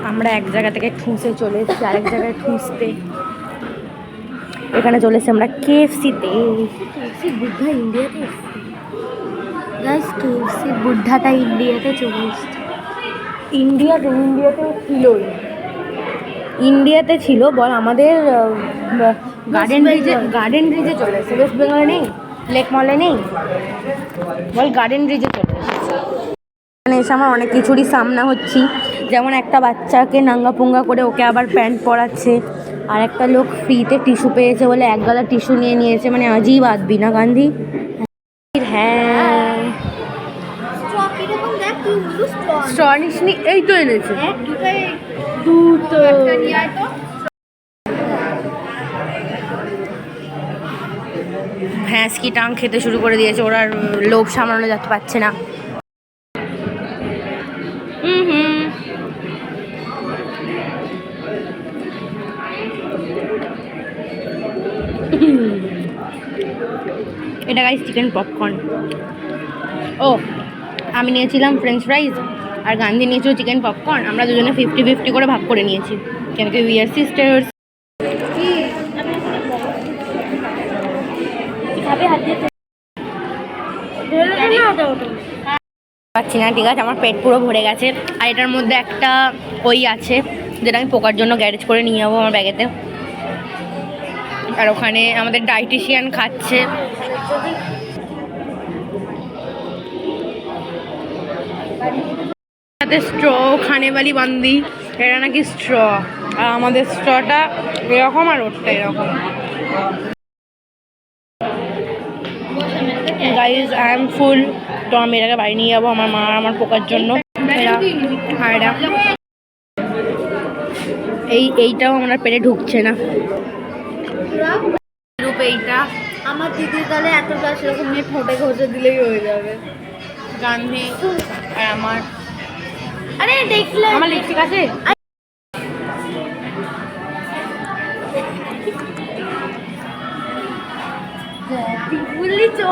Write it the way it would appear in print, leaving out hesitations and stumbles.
আমরা এক জায়গা থেকে ঠুসে চলে এসেছি আরেক জায়গায় ঠুসতে। এখানে চলে এসেছি আমরা কেএফসিতে। কেএফসি বুদ্ধা ইন্ডিয়াতে এসেছি গাইস, কেএফসি বুদ্ধাটা ইন্ডিয়াতে চলে এসেছে। ইন্ডিয়াতে ছিল বল, আমাদের গার্ডেন ব্রিজে চলে এসেছে। ওয়েস্ট বেঙ্গলে নেই, লেক মলে নেই, বল গার্ডেন ব্রিজে চলে এসেছে। এখানে এসে আমার অনেক কিছুরই সামনা হচ্ছি, যেমন একটা বাচ্চাকে নাঙ্গাপুঙ্গা করে ওকে আবার প্যান্ট পরাচ্ছে, আর একটা লোক ফ্রিতে টিস্যু পেয়েছে বলে এক গাদা টিস্যু নিয়ে নিয়েছে, মানে আজীব আদবি না গান্ধী। হ্যাঁ স্ট্র নিসনি, এই তো এনেছে ভ্যাঁস কি টাং খেতে শুরু করে দিয়েছে, ওরা লোভ সামলানো যেতে পারছে না। এটা গাইস চিকেন পপকর্ন। ও আমি নিয়েছিলাম ফ্রেঞ্চ ফ্রাইজ আর গান্ধী নিয়েছিল চিকেন পপকর্ন। আমরা দুজনে 50-50 করে ভাগ করে নিয়েছি, কেন কি উই আর সিস্টার্স। পাচ্ছি না, ঠিক আছে আমার পেট পুরো ভরে গেছে। আর এটার মধ্যে একটা ওই আছে যেটা আমি পোকার জন্য গ্যারেজ করে নিয়ে যাবো আমার ব্যাগেতে। আর ওখানে আমাদের ডায়েটিশিয়ান খাচ্ছে। স্ট্র খানে বালি বান্দি, এটা নাকি স্ট্র, আর আমাদের স্ট্রটা এরকম আর ওরটা এরকম। গাইজ আই এম ফুল, তো আমি এটাকে বাড়ি নিয়ে যাবো আমার মা আর আমার পোকার জন্য। এইটাও আমার পেটে ঢুকছে না। এইটা আমার দিদির গালে এতটা সেরকম নিয়ে ঠোঁটে ঘষে দিলেই হয়ে যাবে। গান্ধী আর আমার, আরে দেখলে আমার লিপস্টিক আছে। বললি